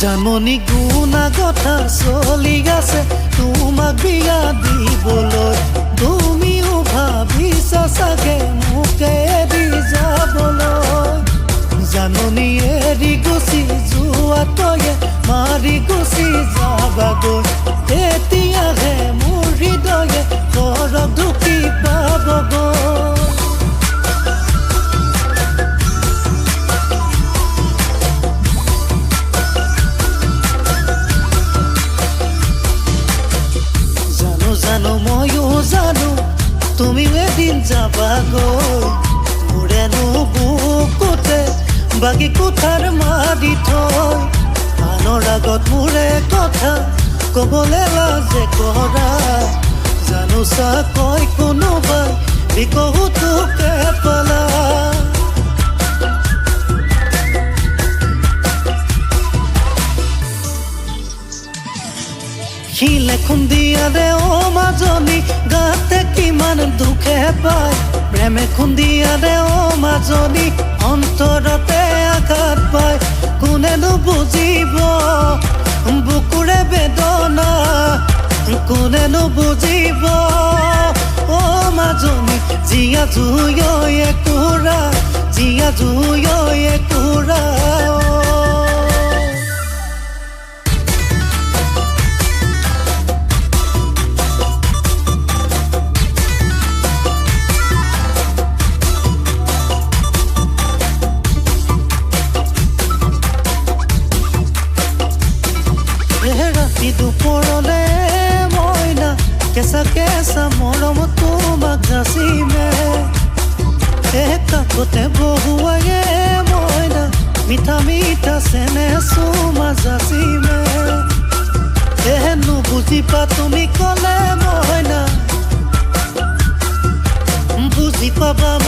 জাননী গুণা কথা চলি আছে তোমাক বিয়া দিবলৈ তুমিও ভাবিছা চাগে মোকে এৰি যাবলৈ জাননী এৰি গুচি যোৱা তয়ে মাৰি গুচি যাবাগৈ তেতিয়াহে মোৰ হৃদয়ে ঘৰত ঢুকি পাবগৈ জানো ময়ো জানো তুমি এদিন যাবাগৈ মোৰেনো বুকুতে বাকী কোঠাৰ মাৰি থৈ আনৰ আগত মোৰে কথা ক'বলৈ লাজে কৰা জানো চা কয় কোনোবাই বিকহু তোকে পালা শিলে খুন্দিয়াৰে অ মাজনী গাতে কিমান দুখে পায় প্ৰেমে খুন্দিয়াৰে অ মাজনী অন্তৰতে আঘাত পায় কোনেনো বুজিব বুকুৰে বেদনা কোনেনো বুজিব অ মাজনী জীয়া জুই একুৰা জীয়া জুই একুৰা ৰাতি দুপৰলে মইনা কেঁচা কেঁচা মৰম তোমাক যাচিমে কাষতে বহুৱায়ে মইনা মিঠা মিঠা চেনে চুমা যাচিমে নুবুজিবা তুমি ক'লে মইনা বুজি পাবা